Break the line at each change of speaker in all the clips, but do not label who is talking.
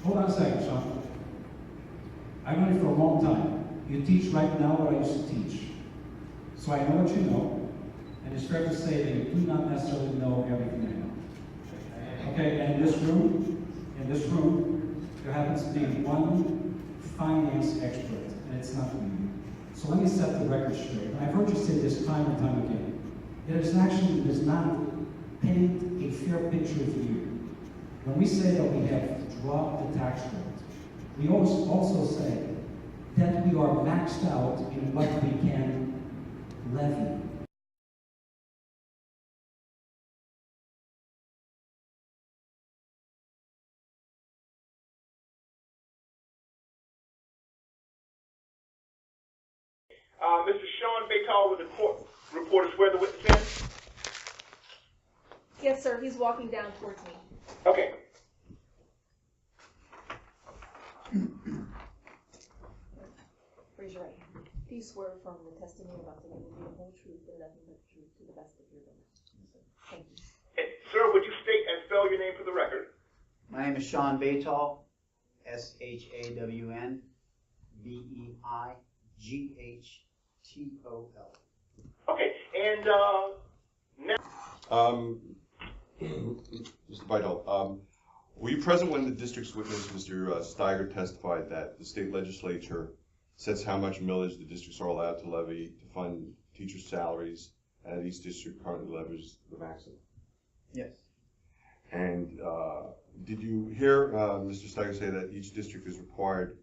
Hold on a second, Shawn. I've known you for a long time. You teach right now what I used to teach. So I know what you know, and it's fair to say that you do not necessarily know everything I know. Okay, and in this room, there happens to be one finance expert, and it's not me. So let me set the record straight. And I've heard you say this time and time again. It is actually does not paint a fair picture of you. When we say that we have dropped the tax rate, we also say that we are maxed out in what we can levy.
Mr. Shawn Beightol, will the reporter swear the witness in?
Yes, sir. He's walking down towards me.
Okay.
Raise your right hand. Do you swear affirm the testimony about the will be the whole truth and nothing but the truth to the best of your ability? Thank you.
Sir, would you state and spell your name for the record?
My name is Shawn Beightol, SHAWN BEIGHTOL.
Okay, and now.
Mr. Beightol, were you present when the district's witness, Mr. Steiger, testified that the state legislature sets how much millage the districts are allowed to levy to fund teachers' salaries, and each district currently levies the maximum?
Yes.
And did you hear Mr. Steiger say that each district is required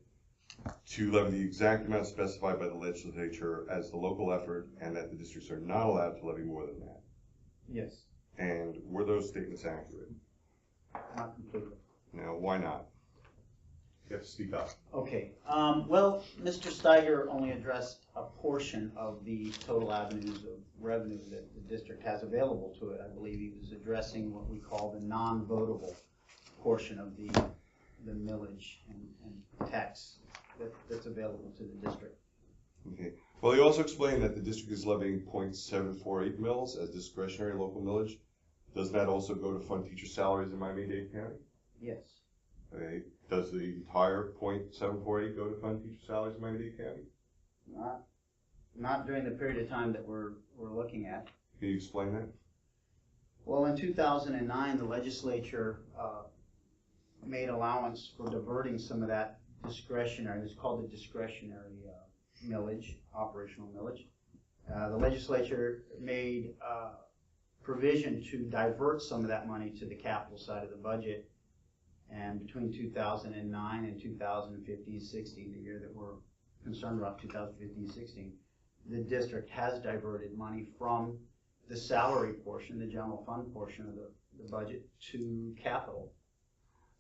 to levy the exact amount specified by the legislature as the local effort, and that the districts are not allowed to levy more than that?
Yes.
And were those statements accurate?
Not completely.
Now, why not? You have to speak up.
Okay. Well, Mr. Steiger only addressed a portion of the total avenues of revenue that the district has available to it. I believe he was addressing what we call the non-votable portion of the millage and tax that's available to the district.
Okay. Well, he also explained that the district is levying .748 mils as discretionary local millage. Does that also go to fund teacher salaries in Miami-Dade County?
Yes.
Okay. Does the entire .748 go to fund teacher salaries in Miami-Dade County?
Not during the period of time that we're looking at.
Can you explain that?
Well, in 2009, the legislature made allowance for diverting some of that discretionary. It's called the discretionary millage, operational millage. The legislature made provision to divert some of that money to the capital side of the budget. And between 2009 and 2015-16, the year that we're concerned about, 2015-16, the district has diverted money from the salary portion, the general fund portion of the budget, to capital.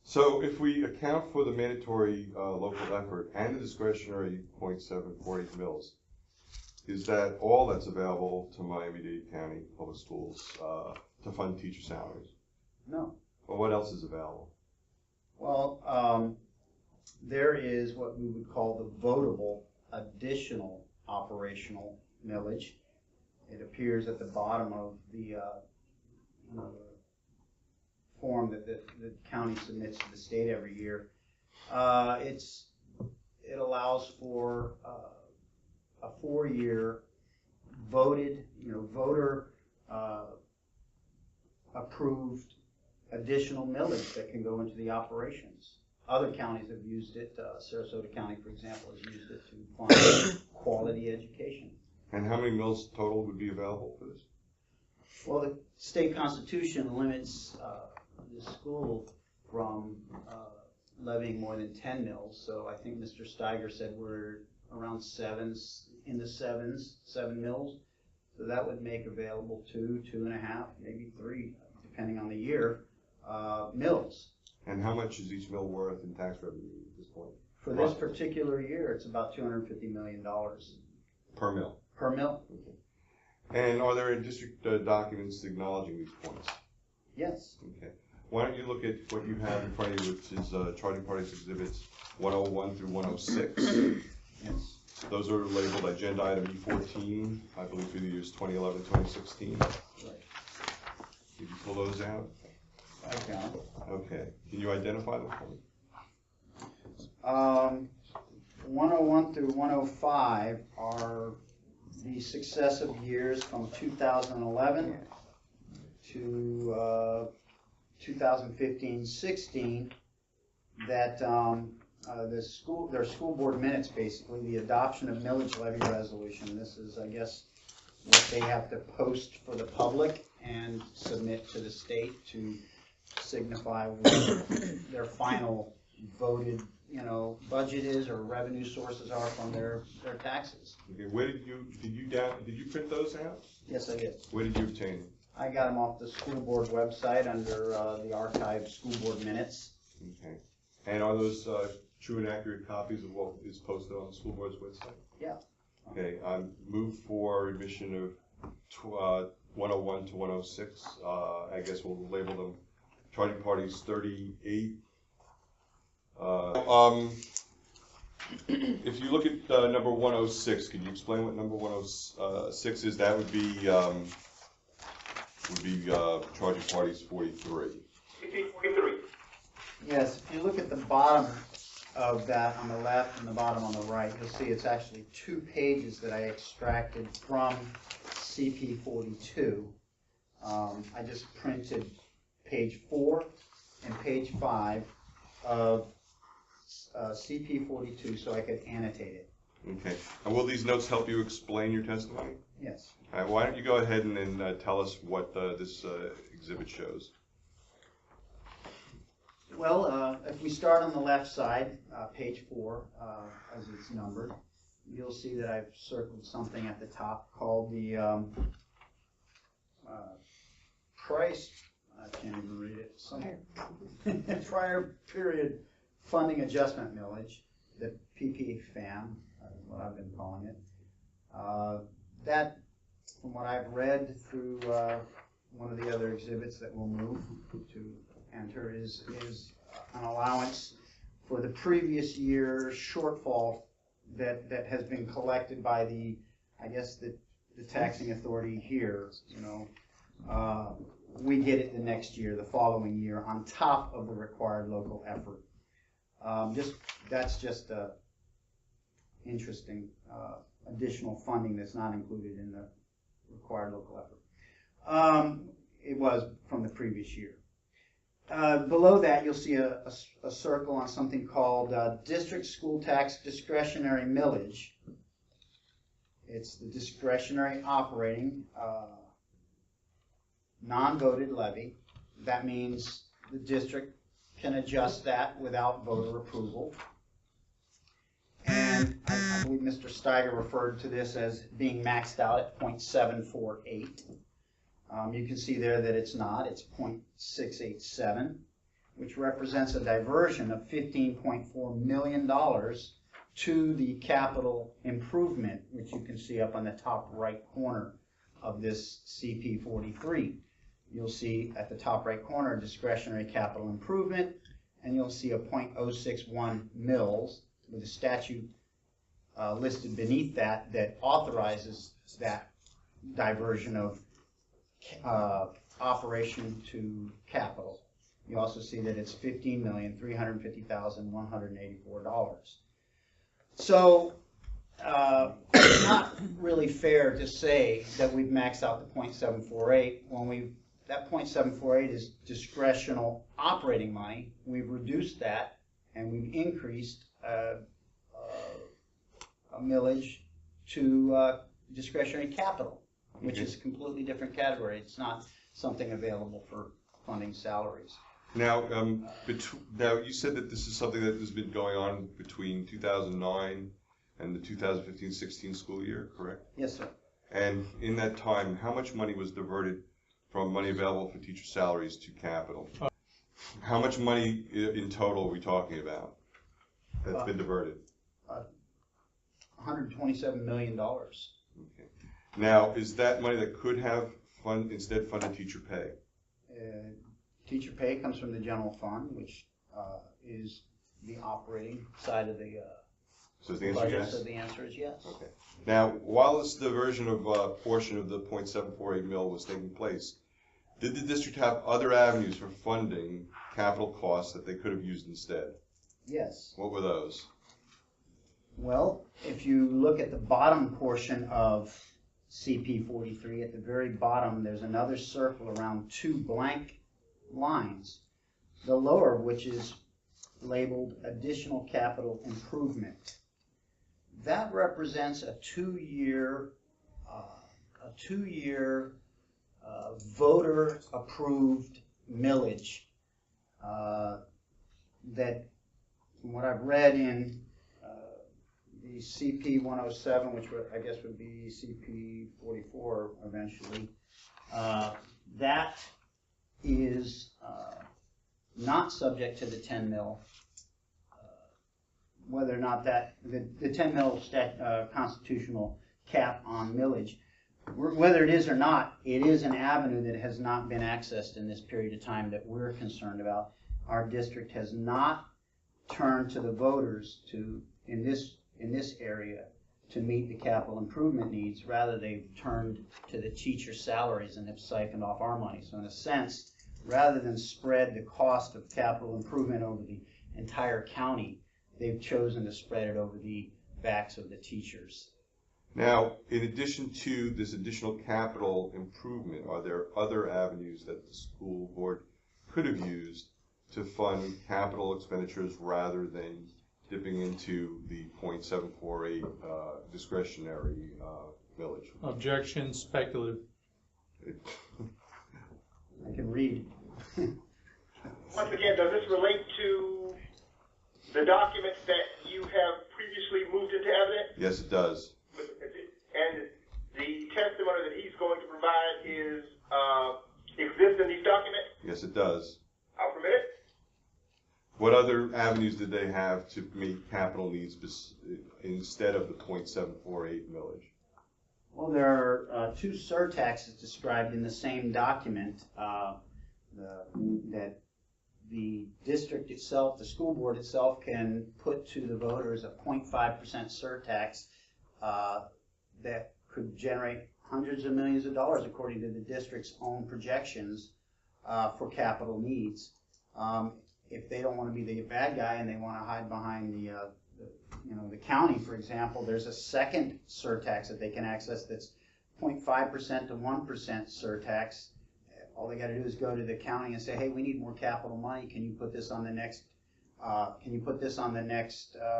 So if we account for the mandatory local effort and the discretionary .748 mils, is that all that's available to Miami-Dade County Public Schools to fund teacher salaries?
No.
Well, what else is available?
Well, there is what we would call the votable additional operational millage. It appears at the bottom of the form that the county submits to the state every year. It allows for a 4-year voted, voter approved additional millage that can go into the operations. Other counties have used it. Sarasota County, for example, has used it to fund quality education.
And how many mills total would be available for this?
Well, the state constitution limits the school from levying more than 10 mills. So I think Mr. Steiger said we're around seven mills. So that would make available 2.5, maybe 3, depending on the year, mills.
And how much is each mill worth in tax revenue at this point?
For this particular year, it's about $250 million.
Per mill?
Per mill?
Okay. And are there district documents acknowledging these points?
Yes.
Okay. Why don't you look at what you have in front of you, which is Charging Parties Exhibits 101 through 106.
Yes.
Those are labeled Agenda Item E14, I believe through the years 2011 2016.
Right.
Did you pull those out?
I found it.
Okay. Can you identify them for me?
101 through 105 are the successive years from 2011 to 2015-16 that their school board minutes, basically, the adoption of millage levy resolution. This is, I guess, what they have to post for the public and submit to the state to signify what their final voted, budget is or revenue sources are from their taxes.
Okay. Where did you print those out?
Yes, I did.
Where did you obtain them?
I got them off the school board website under the archived school board minutes.
Okay. And are those true and accurate copies of what is posted on the school board's website?
Yeah.
Okay. I move for admission of 101 to 106. I guess we'll label them Charging Parties 38. If you look at number 106, can you explain what number 106 is? That would be Charging Parties 43.
43.
Yes, if you look at the bottom of that on the left and the bottom on the right, you'll see it's actually 2 pages that I extracted from CP 42. I just printed page 4 and page 5 of CP 42 so I could annotate it.
Okay. And will these notes help you explain your testimony?
Yes.
All right. Why don't you go ahead and then tell us what this exhibit shows?
Well, if we start on the left side, page 4, as it's numbered, you'll see that I've circled something at the top called the price, I can't even read it, prior period funding adjustment millage, the PPFAM, is what I've been calling it. That, from what I've read through one of the other exhibits that we'll move to enter, is an allowance for the previous year shortfall that has been collected by the taxing authority here. We get it the next year, the following year, on top of the required local effort. That's just interesting additional funding that's not included in the required local effort. It was from the previous year. Below that, you'll see a circle on something called district school tax discretionary millage. It's the discretionary operating non-voted levy. That means the district can adjust that without voter approval. And I believe Mr. Steiger referred to this as being maxed out at 0.748. You can see there that it's not, it's 0.687, which represents a diversion of $15.4 million to the capital improvement, which you can see up on the top right corner of this CP 43. You'll see at the top right corner discretionary capital improvement, and you'll see a 0.061 mils with a statute listed beneath that that authorizes that diversion of operation to capital. You also see that it's $15,350,184. So it's not really fair to say that we've maxed out the 0.748 when that 0.748 is discretional operating money. We've reduced that and we've increased a millage to discretionary capital. which is a completely different category. It's not something available for funding salaries.
Now, now you said that this is something that has been going on between 2009 and the 2015-16 school year, correct?
Yes, sir.
And in that time, how much money was diverted from money available for teacher salaries to capital? How much money in total are we talking about that's been diverted?
$127 million.
Okay. Now, is that money that could have instead funded teacher pay?
Teacher pay comes from the general fund, which is the operating side of the
So is the answer
budget.
yes?
So the answer is yes.
Okay. Now, while this diversion of portion of the .748 mil was taking place, did the district have other avenues for funding capital costs that they could have used instead?
Yes.
What were those?
Well, if you look at the bottom portion of CP 43, at the very bottom, there's another circle around 2 blank lines, the lower of which is labeled additional capital improvement. That represents a two-year voter-approved millage that, from what I've read in the CP 107, which I guess would be CP 44 eventually, that is not subject to the 10 mil. Whether or not that, the 10 mil constitutional cap on millage, whether it is or not, it is an avenue that has not been accessed in this period of time that we're concerned about. Our district has not turned to the voters in this area to meet the capital improvement needs. Rather, they've turned to the teacher salaries and have siphoned off our money. So in a sense, rather than spread the cost of capital improvement over the entire county, they've chosen to spread it over the backs of the teachers.
Now, in addition to this additional capital improvement, are there other avenues that the school board could have used to fund capital expenditures rather than dipping into the .748 discretionary millage?
Objection, speculative.
I can read.
Once again, does this relate to the documents that you have previously moved into evidence?
Yes, it does.
And the testimony that he's going to provide is exists in these documents?
Yes, it does.
I'll permit it.
What other avenues did they have to meet capital needs instead of the .748 millage?
Well, there are 2 surtaxes described in the same document that the district itself, the school board itself, can put to the voters a 0.5% surtax that could generate hundreds of millions of dollars according to the district's own projections for capital needs. If they don't want to be the bad guy and they want to hide behind the county, for example, there's a second surtax that they can access that's 0.5% to 1% surtax. All they got to do is go to the county and say, "Hey, we need more capital money. Can you put this on the next?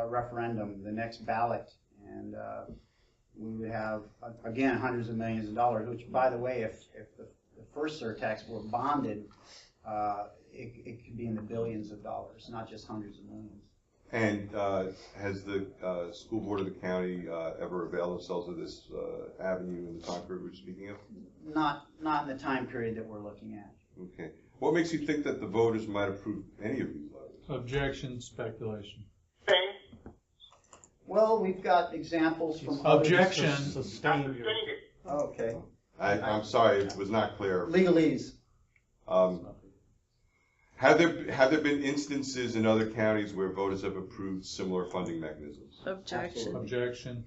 Referendum, the next ballot?" And we would have again hundreds of millions of dollars. Which, by the way, if the first surtax were bonded, it could be in the billions of dollars, not just hundreds of millions.
And has the school board of the county ever availed themselves of this avenue in the time period we're speaking of?
Not in the time period that we're looking at.
Okay. What makes you think that the voters might approve any of these letters?
Objection, speculation.
Same.
Well, we've got examples from
Objection.
Sustained it.
Okay.
I'm sorry, it was not clear.
Legalese.
Have there been instances in other counties where voters have approved similar funding mechanisms?
Objection.
Objection.